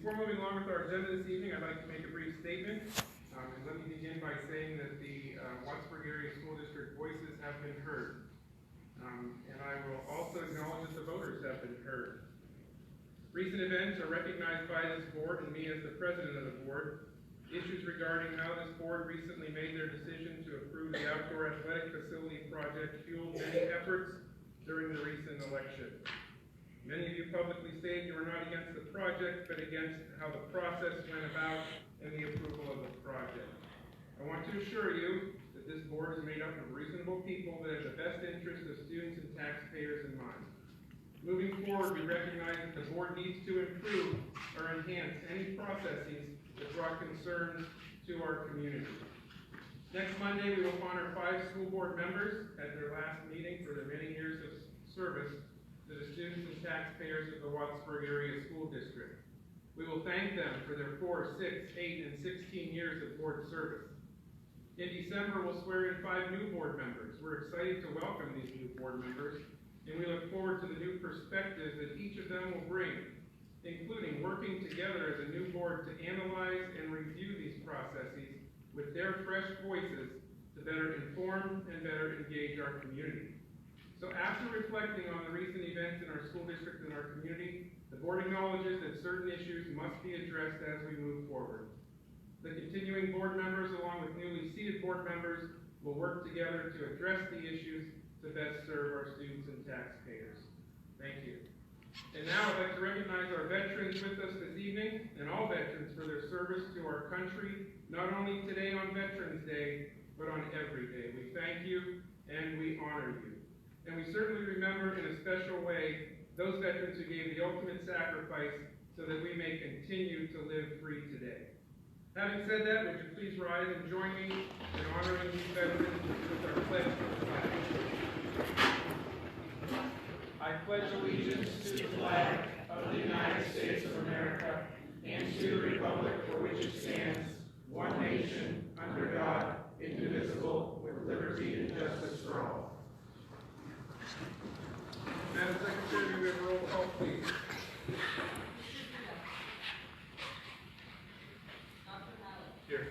Before moving along with our agenda this evening, I'd like to make a brief statement. And let me begin by saying that the Wattsburg Area School District voices have been heard. And I will also acknowledge that the voters have been heard. Recent events are recognized by this board and me as the president of the board. Issues regarding how this board recently made their decision to approve the outdoor athletic facility project fueled many efforts during the recent election. Many of you publicly stated you were not against the project, but against how the process went about and the approval of the project. I want to assure you that this board is made up of reasonable people that have the best interest of students and taxpayers in mind. Moving forward, we recognize that the board needs to improve or enhance any processes that brought concerns to our community. Next Monday, we will honor 5 school board members at their last meeting for their many years of service to the students and taxpayers of the Wattsburg Area School District. We will thank them for their 4, 6, 8, and 16 years of board service. In December, we'll swear in 5 new board members. We're excited to welcome these new board members, and we look forward to the new perspectives that each of them will bring, including working together as a new board to analyze and review these processes with their fresh voices to better inform and better engage our community. So after reflecting on the recent events in our school district and our community, the board acknowledges that certain issues must be addressed as we move forward. The continuing board members, along with newly seated board members, will work together to address the issues to best serve our students and taxpayers. Thank you. And now I'd like to recognize our veterans with us this evening, and all veterans for their service to our country, not only today on Veterans Day, but on every day. We thank you and we honor you. And we certainly remember in a special way those veterans who gave the ultimate sacrifice so that we may continue to live free today. Having said that, would you please rise and join me in honoring these veterans with our pledge to the flag. I pledge allegiance to the flag of the United States of America and to the republic for which it stands, one nation, under God, indivisible, with liberty and justice for all. Madam Secretary, we have a roll call, please. Here.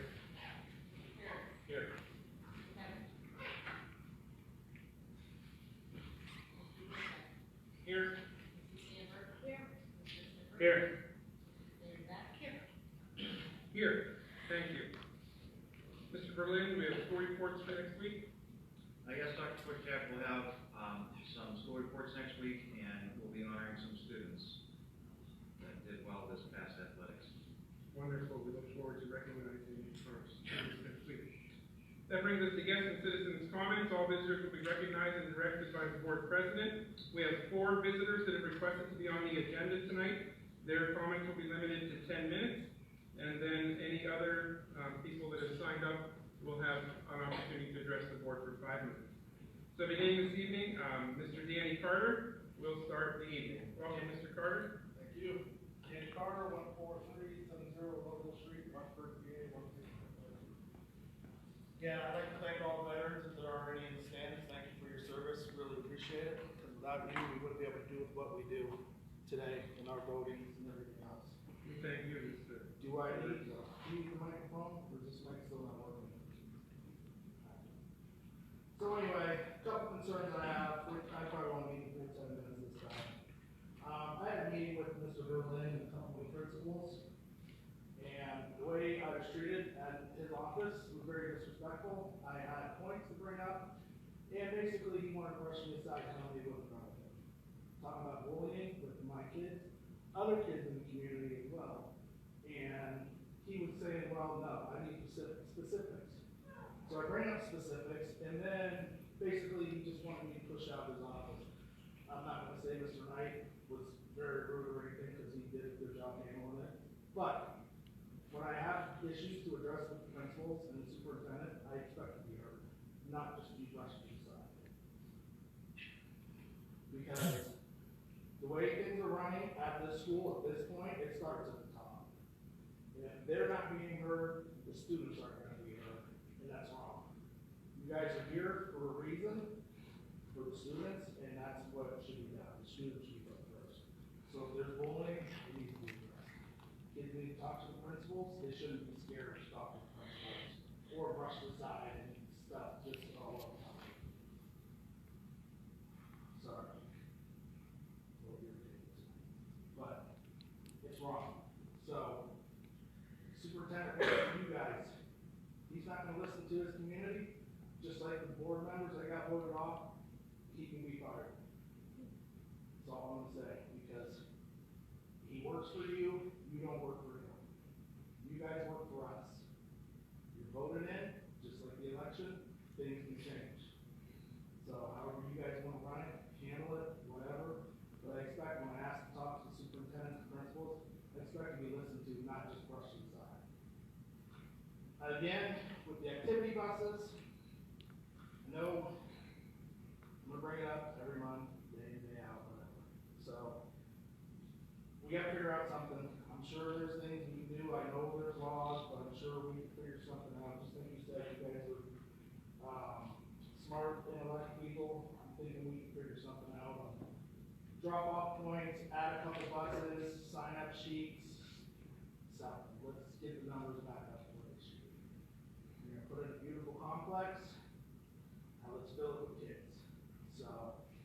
Here. Here. Here. Here. Thank you. Mr. Berlin, we have school reports for next week. Yes, Dr. Quickcap will have some school reports next week, and we'll be honoring some students that did well this past athletics. Wonderful. We look forward to recognizing you first next week. That brings us to guests and citizens' comments. All visitors will be recognized and directed by the board president. We have 4 visitors that have requested to be on the agenda tonight. Their comments will be limited to 10 minutes, and then any other people that have signed up will have an opportunity to address the board for 5 minutes. So beginning this evening, Mr. Danny Carter will start the evening. Welcome, Mr. Carter. Thank you. Danny Carter, 14370 Local Street, Wattsburg, PA, 160. Yeah, I'd like to thank all the veterans that are already in the stands. Thank you for your service. Really appreciate it. Because without you, we wouldn't be able to do what we do today in our votings and everything else. Thank you, Mr. Do I need to use the microphone, or is this mic still not working? So anyway, a couple concerns I have. I probably won't be in 10 minutes this time. I had a meeting with Mr. Berlin and a couple of principals, and the way I was treated at his office was very disrespectful. I had points to bring up, and basically he wanted to brush me aside and tell me what was wrong with him. Talking about bullying with my kids, other kids in the community as well. And he was saying, well, no, I need specifics. So I bring up specifics, and then basically he just wanted me to push out his office. I'm not going to say Mr. Knight was very rude or anything because he did a good job handling it. But when I have issues to address with the principals and the superintendent, I expect to be heard, not just be brushed aside. Because the way things are running at this school at this point, it starts at the top. And if they're not being heard, the students aren't going to be heard, and that's wrong. You guys are here for a reason, for the students, and that's what should be done. The students should go first. So if there's bullying, it needs to be addressed. Kids talk to the principals, they shouldn't be scared to talk to the principals or brush aside and stuff just all over the time. Sorry. A little irritated. But it's wrong. So, superintendent, you guys, he's not gonna listen to his community, just like the board members that got voted off, he can be fired. That's all I'm gonna say, because he works for you, you don't work for him. You guys work for us. You're voted in, just like the election, things can change. So however you guys wanna run it, handle it, whatever, but I expect when I ask to talk to the superintendents and principals, I expect to be listened to, not just brushed aside. Again, with the activity buses, I know I'm gonna bring it up every month, day in, day out, whatever. So, we gotta figure out something. I'm sure there's things we can do. I know there's laws, but I'm sure we can figure something out. Just like you said, you guys are, smart, intellect people. I'm thinking we can figure something out. Drop off points, add a couple buses, sign up sheets, something. Let's get the numbers back up to where they should be. We're gonna put in a beautiful complex. Now let's fill it with kids. So,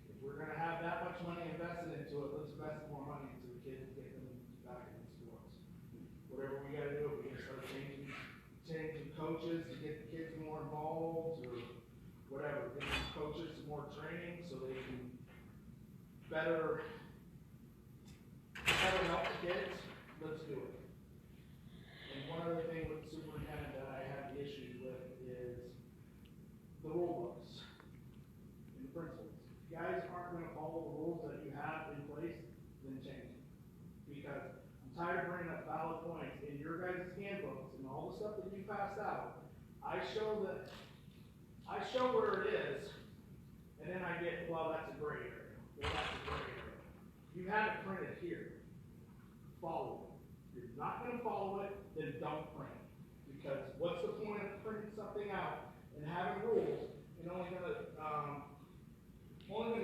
if we're gonna have that much money invested into it, let's invest more money into the kids and get them back in sports. Whatever we gotta do, we gotta start changing coaches to get the kids more involved, or whatever, get the coaches some more training so they can better help the kids. Let's do it. And one other thing with the superintendent that I have the issues with is the rule books and the principles. If you guys aren't gonna follow the rules that you have in place, then change them. Because I'm tired of bringing up valid points in your guys' handbooks and all the stuff that you passed out. I show where it is, and then I get, well, that's a gray area. Well, that's a gray area. You have it printed here. Follow it. If you're not gonna follow it, then don't print it. Because what's the point of printing something out and having rules and only gonna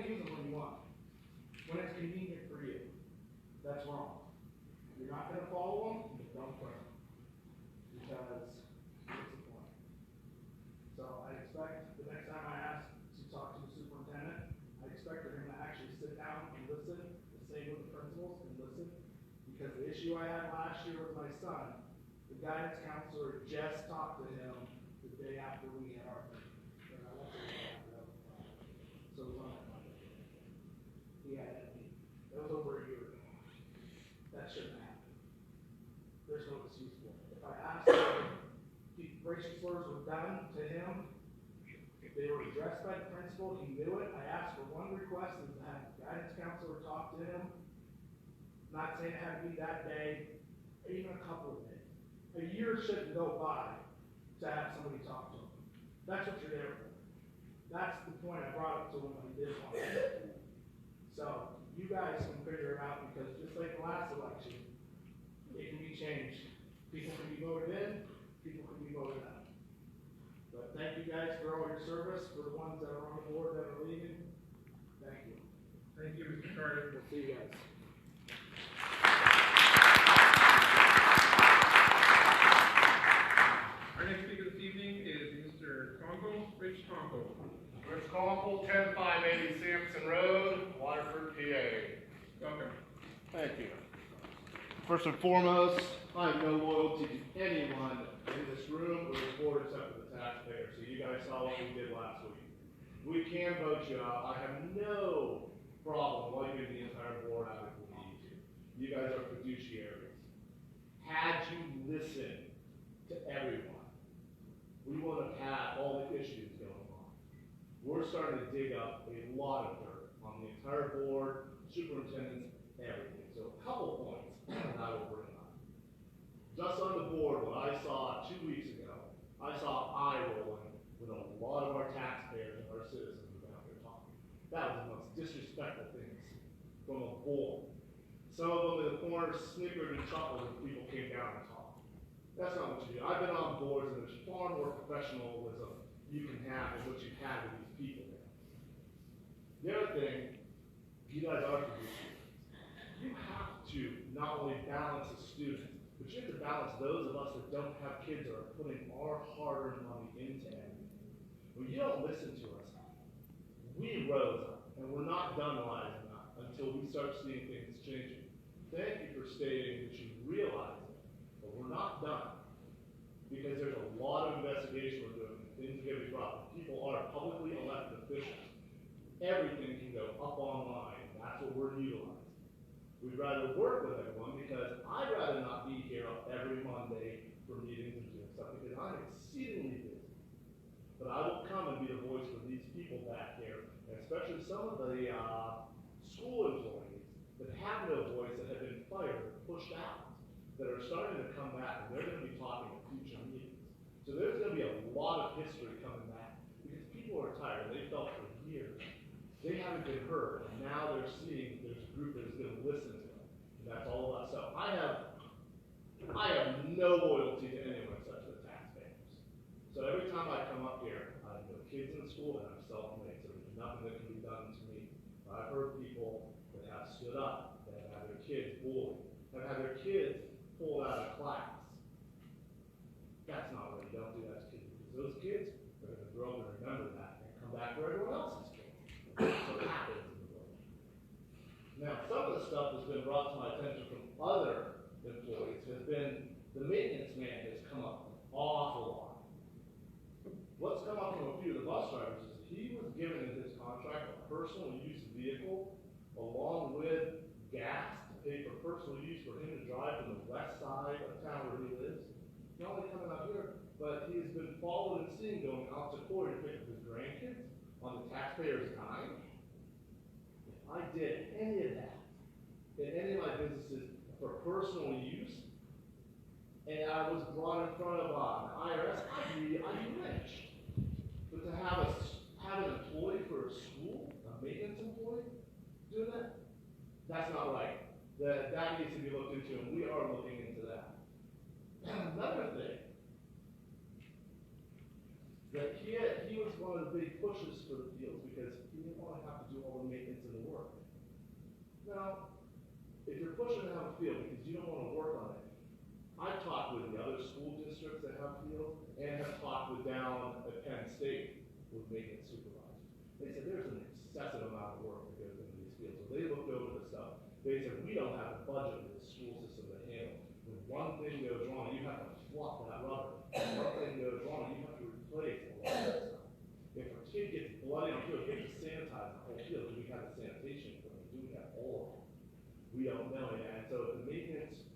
use them when you want, when it's convenient for you? That's wrong. If you're not gonna follow them, then don't print them. Because what's the point? So I expect the next time I ask to talk to the superintendent, I expect for him to actually sit down and listen, the same with the principals, and listen. Because the issue I had last year with my son, the guidance counselor just talked to him the day after we had our meeting. And I won't say the day after, that was Friday. So it was on that Monday. He had that meeting. That was over a year ago. That shouldn't happen. There's no excuse for it. If I asked him, if racial slurs were done to him, if they were addressed by the principal, he knew it. I asked for one request, is to have the guidance counselor talk to him. Not saying it had to be that day, even a couple of days. A year shouldn't go by to have somebody talk to him. That's what you're there for. That's the point I brought up to him when he did want it. So, you guys can figure it out, because just like the last election, it can be changed. People can be voted in, people can be voted out. But thank you guys for all your service, for the ones that are on the board that are leaving. Thank you. Thank you, Mr. Carter. We'll see you guys. Our next speaker this evening is Mr. Conkle, Rich Conkle. Rich Conkle, 10580 Sampson Road, Waterford, PA. Welcome. Thank you. First and foremost, I have no loyalty to anyone in this room or this board except for the taxpayer. So you guys saw what we did last week. We can vote you out. I have no problem wiping the entire board out if we need to. You guys are fiduciaries. Had you listened to everyone, we would have had all the issues going on. We're starting to dig up a lot of dirt on the entire board, superintendents, everything. So a couple points that I will bring up. Just on the board, what I saw 2 weeks ago, I saw eye rolling with a lot of our taxpayers and our citizens who were out there talking. That was the most disrespectful things from a board. Some of them in the corner snickered and chuckled when people came down and talked. That's not what you do. I've been on boards and there's far more professionalism you can have than what you've had with these people there. The other thing, you guys are producers. You have to not only balance a student, But you have to balance those of us that don't have kids or are putting our hard-earned money into anything. When you don't listen to us, we rose up, and we're not done rising up until we start seeing things changing. Thank you for stating that you realize it, but we're not done. Because there's a lot of investigation we're doing, things are going to be brought. People are publicly elected officials. Everything can go up online, and that's what we're utilizing. We'd rather work with everyone because I'd rather not be here every Monday for meetings and doing stuff because I'm exceedingly busy. But I will come and be the voice for these people back here, and especially some of the school employees that have no voice, that have been fired, pushed out, that are starting to come back, and they're going to be talking at future meetings. So there's going to be a lot of history coming back because people are tired. They felt for years. They haven't been heard, and now they're seeing there's a group that is going to listen to them. And that's all about stuff. I have no loyalty to anyone except the taxpayers. So every time I come up here, I have no kids in the school, and I'm self-made, so there's nothing that can be done to me. I've heard people that have stood up, that have had their kids bullied, have had their kids pulled out of class. That's not what you don't do as kids, because those kids are going to grow up and remember that and come back for everyone else's kids. That's what happens in the world. Now, some of the stuff that's been brought to my attention from other employees has been the maintenance man has come up an awful lot. What's come up from a few of the bus drivers is he was given in his contract a personal use vehicle along with gas to pay for personal use for him to drive from the west side of town where he lives. Not only coming out here, but he has been followed and seen going out to Cory to pick up his grandkids on the taxpayer's dime. If I did any of that in any of my businesses for personal use, and I was brought in front of the IRS, I'd be lynched. But to have an employee for a school, a maintenance employee, doing that, that's not right. That needs to be looked into, and we are looking into that. Another thing, that he was one of the big pushes for the fields because he didn't want to have to do all the maintenance and the work. Now, if you're pushing to have a field because you don't want to work on it, I've talked with the other school districts that have fields and have talked with down at Penn State with maintenance supervisors. They said there's an excessive amount of work that goes into these fields. So they looked over the stuff. They said we don't have a budget for the school system to handle. When one thing goes wrong, you have to fluff that rubber. When one thing goes wrong, you have to replace a lot of that stuff. If a kid gets bloody on the field, you have to sanitize the whole field. Do we have the sanitation equipment? Do we have all of it? We don't know yet. And so if the maintenance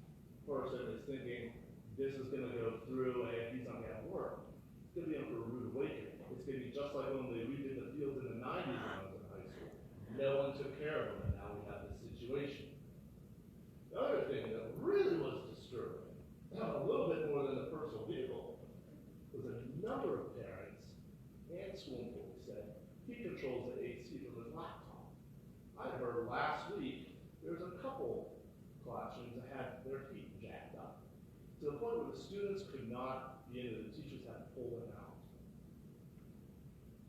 person is thinking this is going to go through and he's not going to have work, it's going to be in for a rude awakening. It's going to be just like when we redid the fields in the 90s when I was in high school. No one took care of them, and now we have this situation. The other thing that really was disturbing, a little bit more than the personal vehicle, was a number of parents and school employees said he controls the AC from his laptop. I heard last week there was a couple classrooms that had their feet jacked up to the point where the students could not be in, the teachers had to pull them out.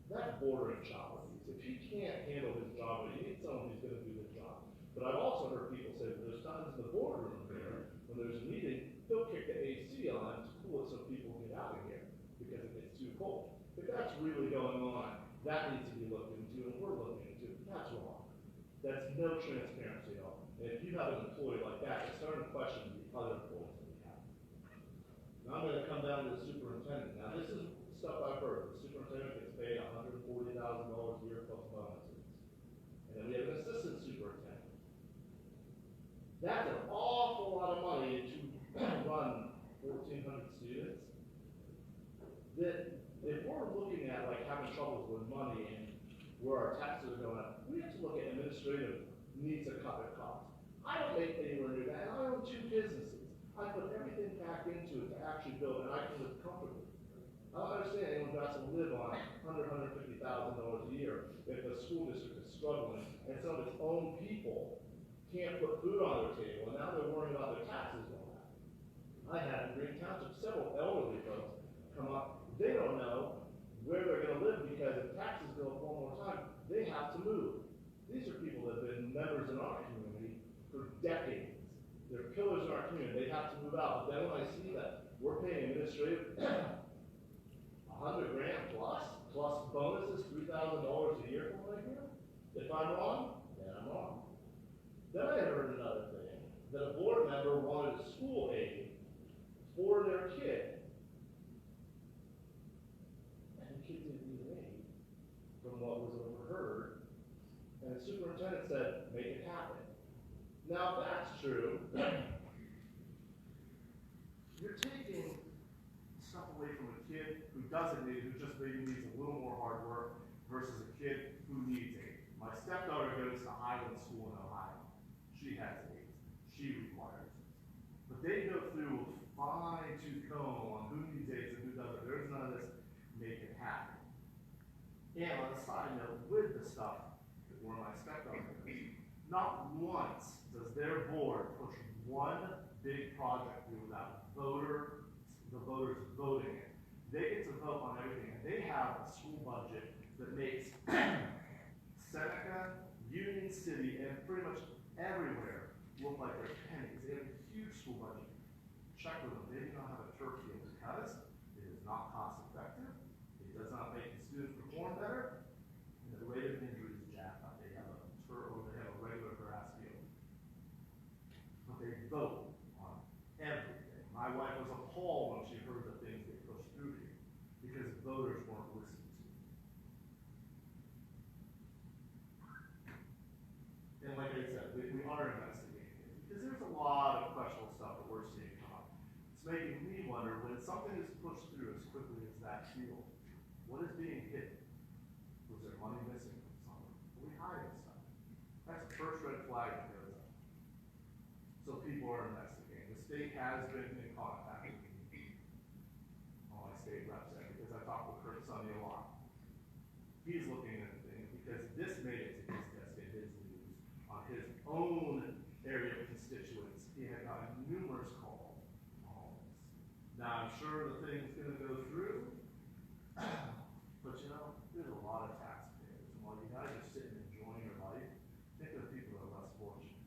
That's bordering child abuse. If he can't handle his job, you need someone who's going to do his job. But I've also heard people say that there's times in the boardroom there, when there's a meeting, he'll kick the AC on to cool it so people get out of here because it gets too cold. If that's really going on, that needs to be looked into, and we're looking into it. That's wrong. That's no transparency at all. And if you have an employee like that, it's starting to question the other employees that we have. Now I'm going to come down to the superintendent. Now this is stuff I've heard. The superintendent gets paid $140,000 a year plus bonuses. And then we have an assistant superintendent. That's an awful lot of money to run 1,400 students. That if we're looking at like having troubles with money and where our taxes are going up, we have to look at administrative needs to cut their costs. I don't make anywhere near that, and I own 2 businesses. I put everything back into it to actually build, and I can live comfortably. I don't understand anyone who has to live on $150,000 a year if the school district is struggling and some of its own people can't put food on their table, and now they're worrying about their taxes going up. I had in Green Township several elderly folks come up. They don't know where they're going to live because if taxes go up one more time, they have to move. These are people that have been members in our community for decades. They're pillars in our our community, they have to move out, but then when I see that we're paying administrative $100,000 plus bonuses, $3,000 a year from right here, if I'm wrong, then I'm wrong. Then I heard another thing, that a board member wanted a school aid for their kid. And the kid didn't need an aid, from what was overheard. And the superintendent said, make it happen. Now, if that's true, you're taking stuff away from a kid who doesn't need it, who just maybe needs a little more hard work, versus a kid who needs aid. My stepdaughter goes to Highland School in Ohio. She has aids. She requires it. But they go through a fine-tooth comb on who needs aids and who doesn't. There's none of this make it happen. And on a side note, with the stuff where my stepdaughter goes, not once does their board push one big project through without the voters voting it. They get to vote on everything, and they have a school budget that makes Seneca, Union City, and pretty much everywhere look like they're pennies. They have a huge school budget. Check with them. They do not have a turf field because it is not cost effective. It does not make the students perform better, and the rate of injury is jacked up. They have a regular grass field. But they vote on everything. My wife was appalled when she heard the things they pushed through here because voters weren't listened to. And like I said, we are investigating it because there's a lot of questionable stuff that we're seeing come up. It's making me wonder, when something is pushed through as quickly as that field, what is being hidden? Was there money missing from somewhere? Are we hiding stuff? That's the first red flag that goes up. So people are investigating. The state has been in contact with me, all my state reps there, because I talk with Kurt Sonny a lot. He's looking at things because this made it to his desk in his news on his own area of constituents. He had gotten numerous calls on this. Now I'm sure the thing's going to go through, but you know, there's a lot of taxpayers, and while you guys are sitting enjoying your life, think of the people that are less fortunate,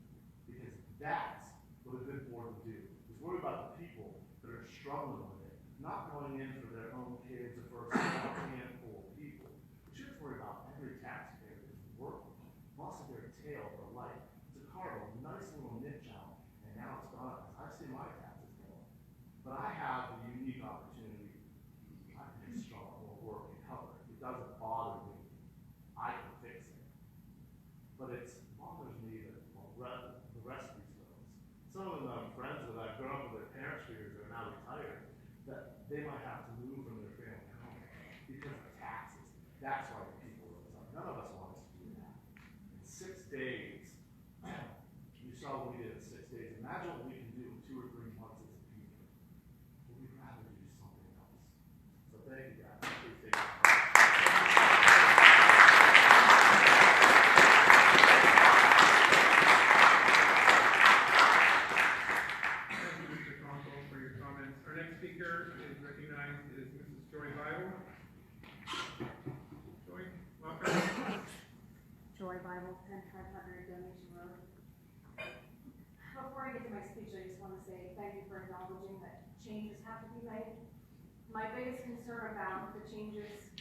because that's what a good board would do, is worry about the people that are struggling with it, not going in for their own kids or for a small handful of people. But you have to worry about every taxpayer that's working, busting their tail for life to carve a nice little niche out, and now it's gone. I've seen my taxes go up. But I have the unique opportunity. I can struggle or work and cover it. It doesn't bother me. I can fix it. But it bothers me that the rest of these folks, some of them I'm friends with, I've grown up with their parents for years, they're now retired, that they might have to move from their family home because of taxes. That's why the people rose up. None of us want us to do that. In 6 days, you saw what we did in 6 days. Imagine what we can do in 2 or 3 months as a people. But we'd rather do something else. So thank you guys. I appreciate it. Thank you, Mr. Conkle, for your comments. Our next speaker is recognized is Mrs. Joy Bible. Joy, welcome. Joy Bible, 10500 Donation Road. Before I get to my speech, I just want to say thank you for acknowledging that changes have to be made. My biggest concern about the changes,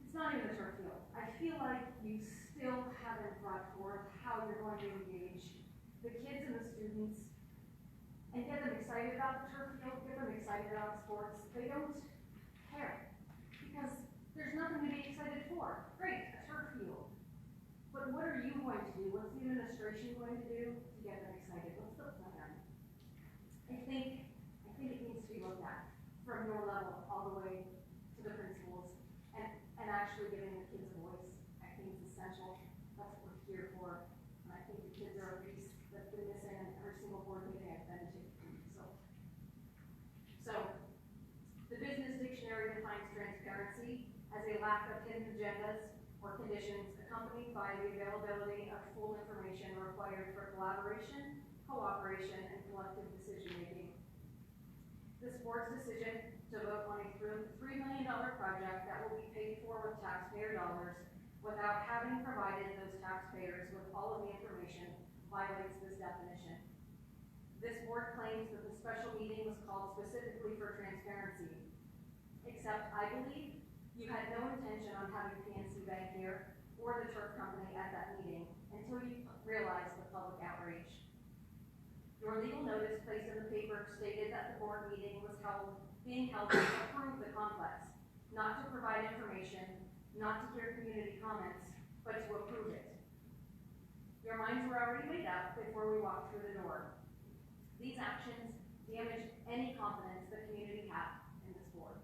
it's not even the turf field. I feel like you still haven't brought forth how you're going to engage the kids and the students and get them excited about the turf field, get them excited about sports. They don't care because there's nothing to be excited for. Great, a turf field. But what are you going to do? What's the administration going to do to get them excited? What's the plan? I think it needs to be looked at from your level all the way to the principals and actually giving the kids a voice. I think it's essential. That's what we're here for. And I think the kids are a piece that's been missing in every single board meeting I've been to. So the business dictionary defines transparency as a lack of hidden agendas or conditions accompanied by the availability of full information required for collaboration, cooperation, and collective decision-making. This board's decision to vote on a $3 million project that will be paid for with taxpayer dollars without having provided those taxpayers with all of the information violates this definition. This board board claims that the special meeting was called specifically for transparency. Except I believe you had no intention on having PNC Bank here or the turf company at that meeting until you realized the public outrage. Your legal notice placed in the paper stated that the board meeting was being held to approve the complex, not to provide information, not to hear community comments, but to approve it. Your minds were already made up before we walked through the door. These actions damage any confidence the community had in this board.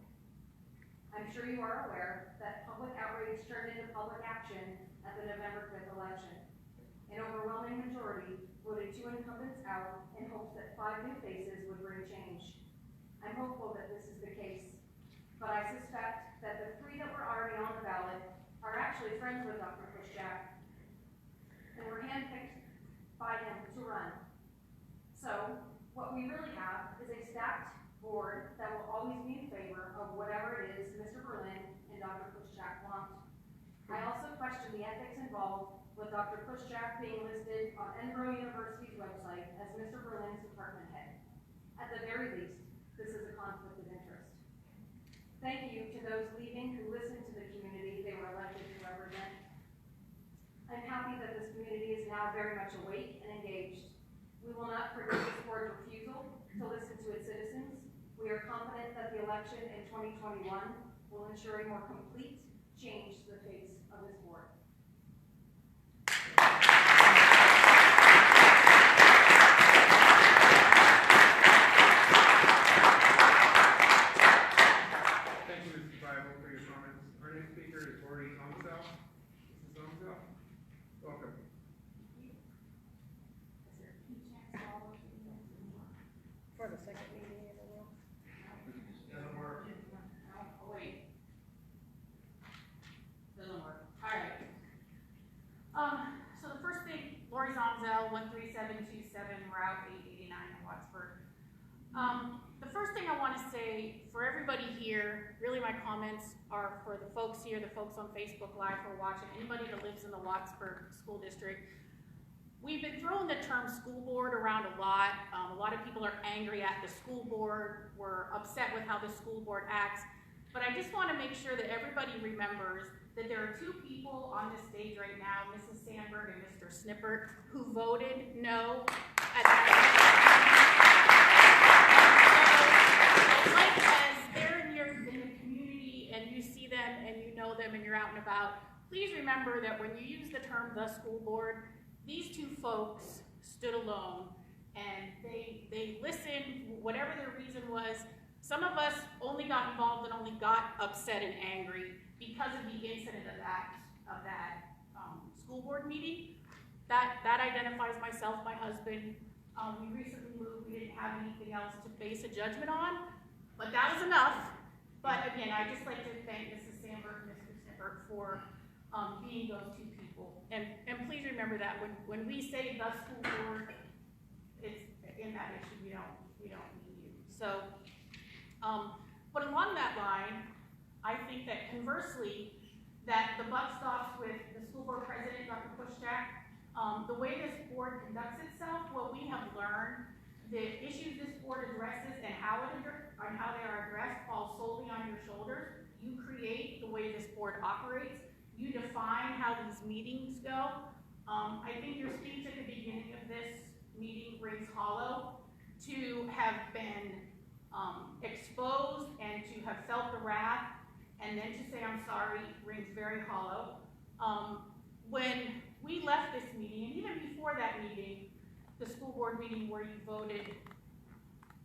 I'm sure you are aware that public outrage turned into public action at the November 5th election. An overwhelming majority voted 2 incumbents out in hopes that 5 new faces would bring change. I'm hopeful that this is the case, but I suspect that the 3 that were already on the ballot are actually friends with Dr. Kuschak and were handpicked by him to run. So, what we really have is a stacked board that will always be in favor of whatever it is Mr. Berlin and Dr. Kuschak want. I also question the ethics involved with Dr. Kuschak being listed on Edinburgh University's website as Mr. Berlin's department head. At the very least, this is a conflict of interest. Thank you to those leaving who listened to the community they were elected to represent. I'm happy that this community is now very much awake and engaged. We will not forget this board's refusal to listen to its citizens. We are confident that the election in 2021 will ensure a more complete change to the face of this board. Thank you, Mrs. Bible, for your comments. Our next speaker is Lori Thompson. Mrs. Thompson, welcome. For the second meeting in a row. Doesn't work. Oh, wait. Doesn't work. All right. So the first thing, Lori Zomzel, 13727 Route 889 in Wattsburg. The first thing I want to say for everybody here, really my comments are for the folks here, the folks on Facebook Live who are watching, anybody that lives in the Wattsburg School District. We've been throwing the term school board around a lot. A lot of people are angry at the school board. We're upset with how the school board acts. But I just want to make sure that everybody remembers that there are 2 people on this stage right now, Mrs. Sandberg and Mr. Snippert, who voted no at that. So, like as they're in the community and you see them and you know them and you're out and about, please remember that when you use the term the school board, these 2 folks stood alone and they listened, whatever their reason was. Some of us only got involved and only got upset and angry because of the incident of that school board meeting. That identifies myself, my husband. We recently moved, we didn't have anything else to base a judgment on, but that was enough. But again, I'd just like to thank Mrs. Sandberg and Mr. Snippert for being those 2 people. And please remember that when we say the school board, it's in that issue, we don't mean you. So, but along that line, I think that conversely, that the buck stops with the school board president, Dr. Kuschak. The way this board conducts itself, what we have learned, the issues this board addresses and how they are addressed fall solely on your shoulders. You create the way this board operates. You define how these meetings go. I think your speech at the beginning of this meeting rings hollow. To have been exposed and to have felt the wrath and then to say I'm sorry rings very hollow. When we left this meeting, and even before that meeting, the school board meeting where you voted,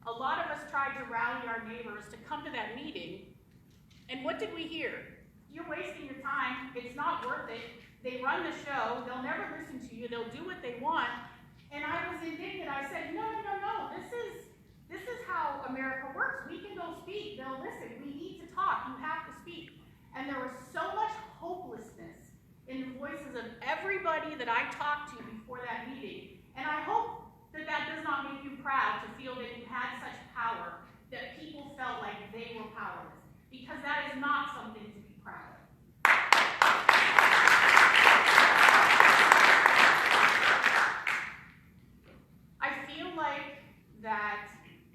a lot of us tried to rally our neighbors to come to that meeting. And what did we hear? You're wasting your time. It's not worth it. They run the show. They'll never listen to you. They'll do what they want. And I was indignant. I said, no. This is how America works. We can go speak. They'll listen. We need to talk. You have to speak. And there was so much hopelessness in the voices of everybody that I talked to before that meeting. And I hope that that does not make you proud to feel that you had such power, that people felt like they were powerless. Because that is not something to be proud of. I feel like that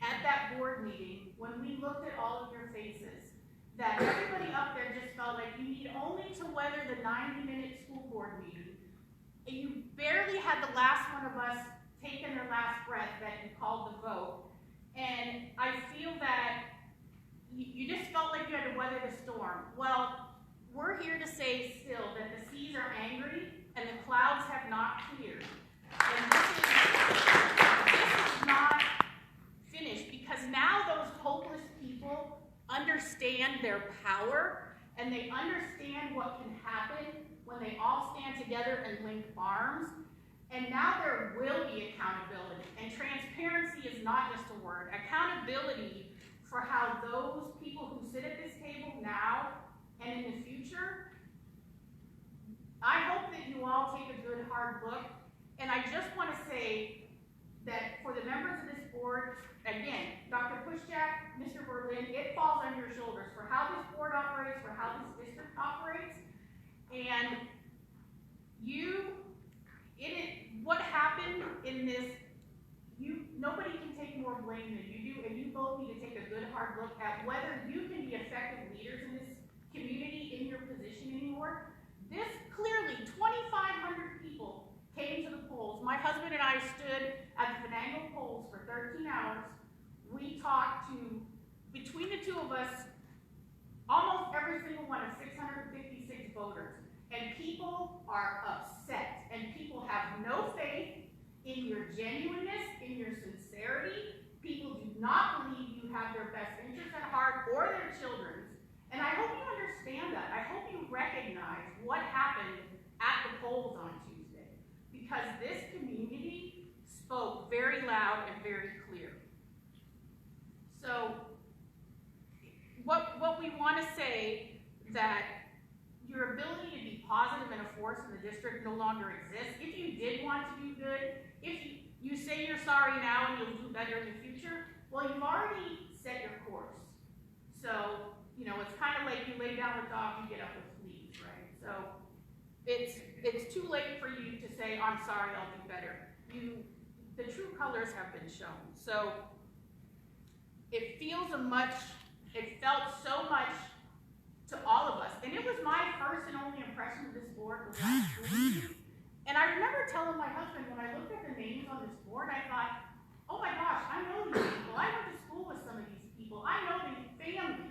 at that board meeting, when we looked at all of your faces, that everybody up there just felt like you need only to weather the 90-minute school board meeting, and you barely had the last one of us taking their last breath that you called the vote. And I feel that you just felt like you had to weather the storm. Well, we're here to say still that the seas are angry and the clouds have not cleared. And this is not finished, because now those hopeless people understand their power, and they understand what can happen when they all stand together and link arms. And now there will be accountability. And transparency is not just a word. Accountability for how those people who sit at this table now and in the future, I hope that you all take a good hard look. And I just want to say that for the members of this board, again, Dr. Pushjack, Mr. Berlin, it falls on your shoulders for how this board operates, for how this district operates. And what happened in this, nobody can take more blame than you do, and you both need to take a good hard look at whether you can be effective leaders in this community in your position anymore. This clearly, 2,500 people came to the polls. My husband and I stood at the Venango polls for 13 hours. We talked to, between the two of us, almost every single one of 656 voters. And people are upset, and people have no faith in your genuineness, in your sincerity. People do not believe you have their best interests at heart or their children's. And I hope you understand that. I hope you recognize what happened at the polls on Tuesday, because this community spoke very loud and very clear. So what we want to say, that your ability to be positive and a force in the district no longer exists. If you did want to do good, if you say you're sorry now and you'll do better in the future, well, you've already set your course. So, it's kind of like you lay down with dogs, you get up with fleas, right? So it's too late for you to say, I'm sorry, I'll do better. The true colors have been shown. So it felt so much to all of us. And it was my first and only impression of this board was last week. And I remember telling my husband, when I looked at the names on this board, I thought, oh my gosh, I know these people. I went to school with some of these people. I know these families.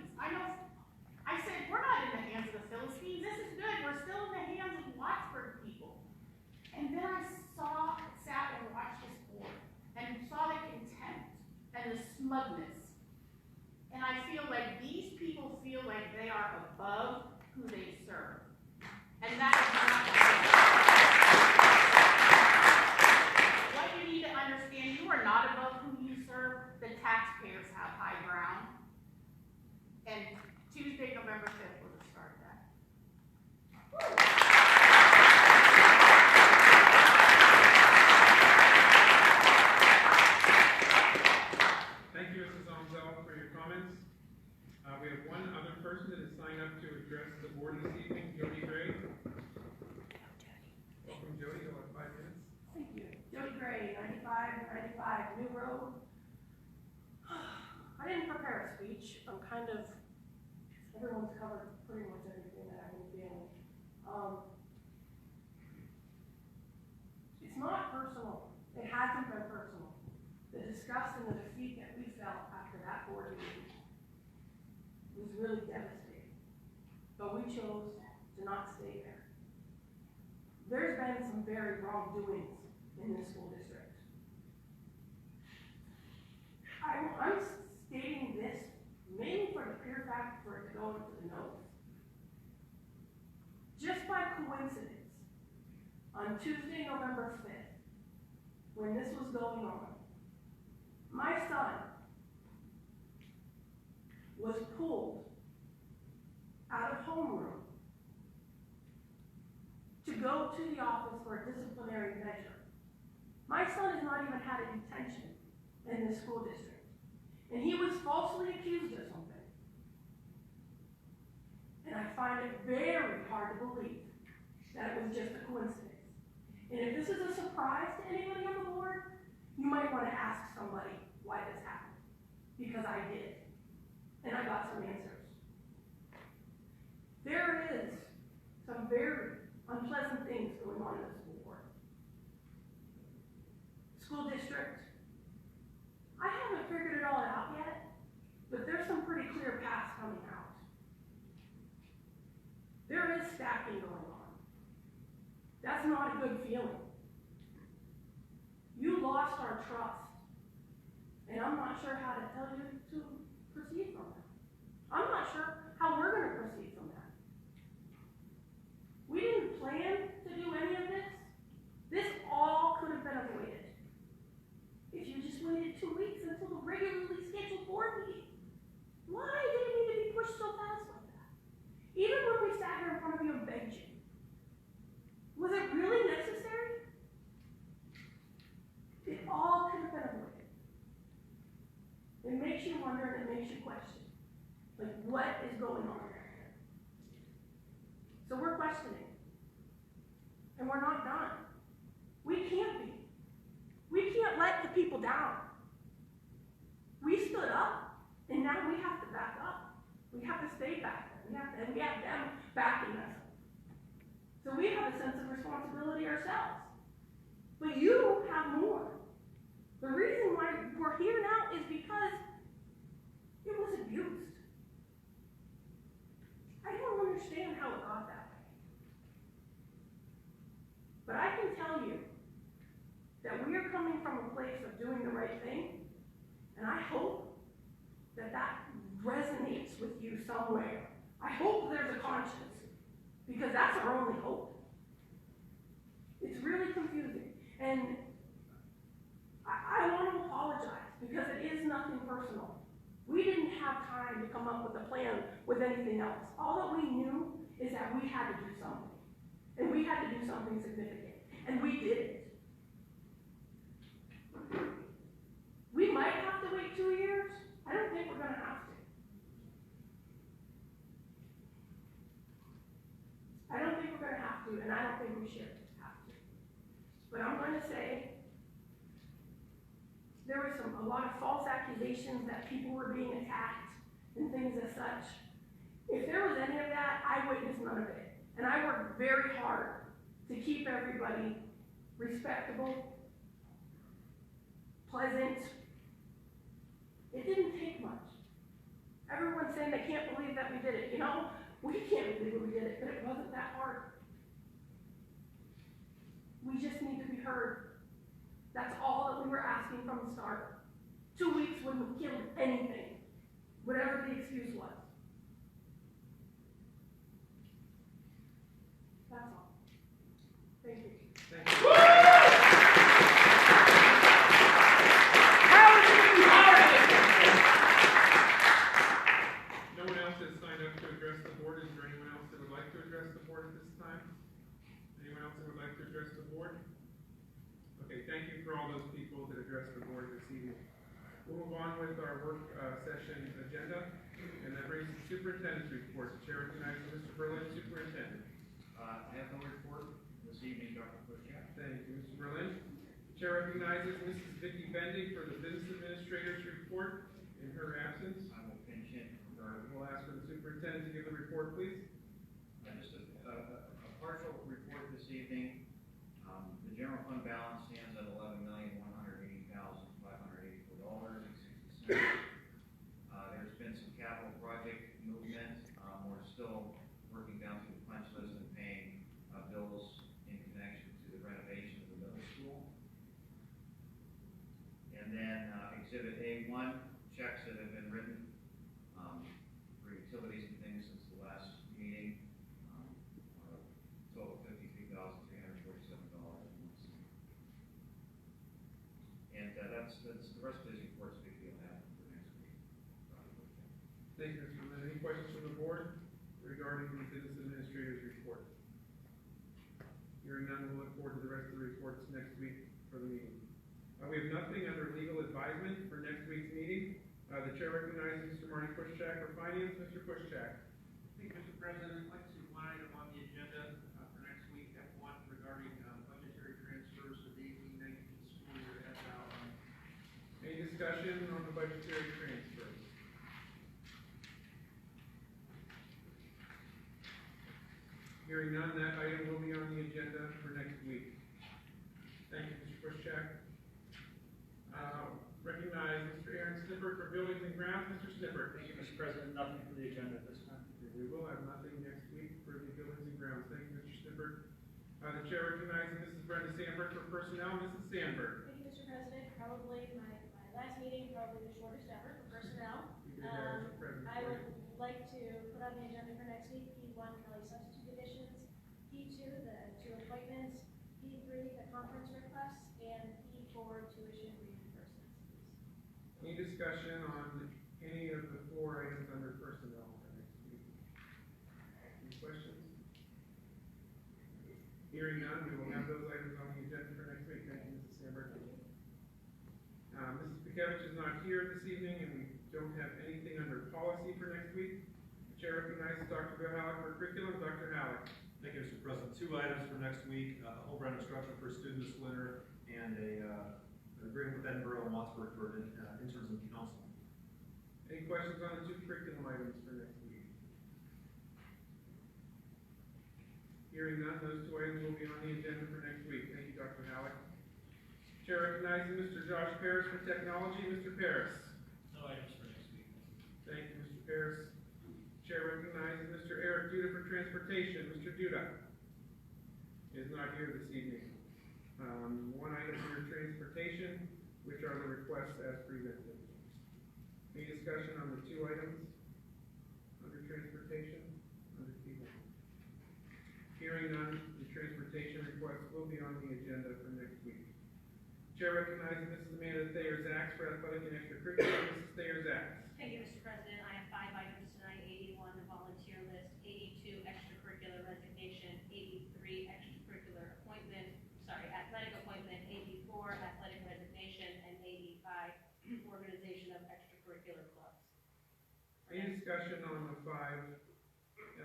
I said, we're not in the hands of the Philistines. This is good. We're still in the hands of Wattsburg people. And then I sat and watched this board and saw the contempt and the smugness. And I feel like these people feel like they are above who they serve. And that is not true. What you need to understand, you are not above who you serve. The taxpayers have high ground. And Tuesday, November 5th was the start of that. Thank you, Mrs. Almsell, for your comments. We have one other person that has signed up to address the board this evening, Jody Gray. Welcome, Jody. You'll have 5 minutes. Thank you. Jody Gray, 95, New Road. I didn't prepare a speech. Everyone's covered pretty much everything that I've been feeling. It's not personal. It hasn't been personal. The disgust and the defeat that we felt after that board meeting was really devastating. But we chose to not stay there. There's been some very wrongdoings in this school district. I'm stating this mainly for the pure fact for it to go into the notes. Just by coincidence, on Tuesday, November 5th, when this was going on, my son was pulled out of homeroom to go to the office for a disciplinary measure. My son has not even had a detention in this school district. And he was falsely accused of something. And I find it very hard to believe that it was just a coincidence. And if this is a surprise to anybody on the board, you might want to ask somebody why because I did. And I got some answers. There is some very unpleasant things going on in the school board. School district, I haven't figured it all out yet, but there's some pretty clear paths coming out. There is stacking going on. That's not a good feeling. You lost our trust, and I'm not sure how to tell you to proceed from that. I'm not sure how we're going to proceed from that. We didn't plan to do any of this. This all could have been avoided if you just waited 2 weeks until the regularly scheduled board meeting. Why did it need to be pushed so fast like that? Even when we sat here in front of you and begged you, was it really necessary? It all could have been avoided. It makes you wonder and it makes you question. Like, what is going on here? So we're questioning. And we're not done. We can't be. We can't let the people down. We stood up, and now we have to back up. We have to stay back. We have them backing us. So we have a sense of responsibility ourselves. But you have more. The reason why we're here now is because it was abused. I don't understand how it got that way. But I can tell you that we are coming from a place of doing the right thing, and I hope that that resonates with you somewhere. I hope there's a conscience, because that's our only hope. It's really confusing, and I want to apologize, because it is nothing personal. We didn't have time to come up with a plan with anything else. All that we knew is that we had to do something, and we had to do something significant, and we did it. We might have to wait 2 years. I don't think we're going to have to. I don't think we're going to have to, and I don't think we should have to. But I'm going to say there were a lot of false accusations that people were being attacked and things as such. If there was any of that, I witnessed none of it. And I worked very hard to keep everybody respectable, pleasant. It didn't take much. Everyone's saying they can't believe that we did it. You know, we can't believe we did it, but it wasn't that hard. We just need to be heard. That's all that we were asking from the start. 2 weeks wouldn't have killed anything, whatever the excuse was. That's all. Thank you. Thank you. No one else has signed up to address the board. Is there anyone else that would like to address the board at this time? Anyone else that would like to address the board? Okay, thank you for all those people that addressed the board this evening. We'll move on with our work session agenda, and that brings the superintendent's report. Chair recognizes Mr. Berlin, superintendent. I have no report this evening, Dr. Kushak. Thank you, Mr. Berlin. Chair recognizes Mrs. Vicki Bendig for the business administrator's report in her absence. I will pinch in. We'll ask for the superintendent to give the report, please. Just a partial report this evening. The general fund balance stands at $11,180,584.60. There's been some capital project movement. We're still working down through the punch list and paying bills in connection to the renovation of the middle school. And then Exhibit A1, checks that have been written for utilities and things since the last meeting. Total $53,347. And that's the rest of this report's a big deal happening for next week. Thank you, Mr. Berlin. Any questions from the board regarding the business administrator's report? Hearing none, we'll look forward to the rest of the reports next week for the meeting. We have nothing under legal advisement for next week's meeting. The chair recognizes Mr. Marty Kushak for finance. Mr. Kushak. Thank you, Mr. President. I'd like to see one item on the agenda for next week, F1, regarding budgetary transfers of the 18-19 school year as outlined. Any discussion on the budgetary transfer? Hearing none, that item will be on the agenda for next week. Thank you, Mr. Bushcheck. Recognize Mr. Aaron Snipper for Buildings and Grounds. Mr. Snipper. Thank you, Mr. President. Nothing for the agenda at this time. We will have nothing next week for the Buildings and Grounds. Thank you, Mr. Snipper. The chair recognizes Mrs. Brenda Sandberg for Personnel. Mrs. Sandberg. Thank you, Mr. President. Probably my last meeting, probably the shortest ever for personnel. You did have a present I for would you. like to put on the agenda for next week, P1, Kelly substitute additions, P2, the 2 appointments, P3, the conference requests, and P4, tuition reimbursements, please. Any discussion on any of the 4 items under personnel for next week? Any questions? Hearing none, we will have those items on the agenda for next week. Thank you, Mrs. Sandberg. Mrs. Pikevich is not here this evening, and we don't have anything under policy for next week. The chair recognizes Dr. Bill Halleck for curriculum. Dr. Halleck. Thank you, Mr. President. 2 items for next week, home brand instruction for students this winter, and an agreement with Edinburgh and Wattsburg for interns and counseling. Any questions on the 2 curriculum items for next week? Hearing none, those 2 items will be on the agenda for next week. Thank you, Dr. Halleck. Chair recognizes Mr. Josh Paris for technology. Mr. Paris. No items for next week. Thank you, Mr. Paris. Chair recognizes Mr. Eric Duda for transportation. Mr. Duda is not here this evening. 1 item under transportation, which are the requests as presented. Any discussion on the 2 items under transportation? Under P1. Hearing none, the transportation requests will be on the agenda for next week. Chair recognizes Mrs. Amanda Thayer-Zaks for athletic and extracurricular. Mrs. Thayer-Zaks. Thank you, Mr. President. I have 5 items tonight, 81, the volunteer list, 82, extracurricular resignation, 83, athletic appointment, 84, athletic resignation, and 85, organization of extracurricular clubs. Any discussion on the 5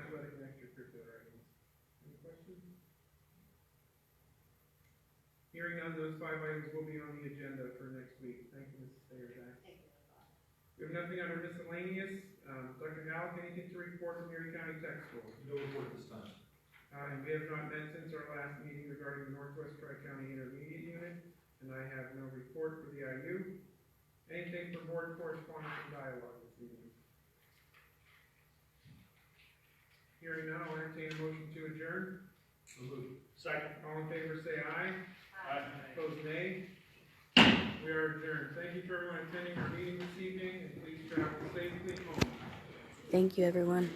athletic and extracurricular items? Any questions? Hearing none, those 5 items will be on the agenda for next week. Thank you, Mrs. Thayer-Zaks. Thank you, that's all. We have nothing under miscellaneous. Dr. Halleck, anything to report from Erie County Tech Schools? No report at this time. And we have not met since our last meeting regarding the Northwest Tri-County Intermediate Unit, and I have no report for the IU. Anything for board correspondence and dialogue this evening? Hearing none, I'll entertain a motion to adjourn. So moved. Second. All in favor say aye. Aye. Opposed nay. We are adjourned. Thank you for everyone attending our meeting this evening, and please travel safely home. Thank you, everyone.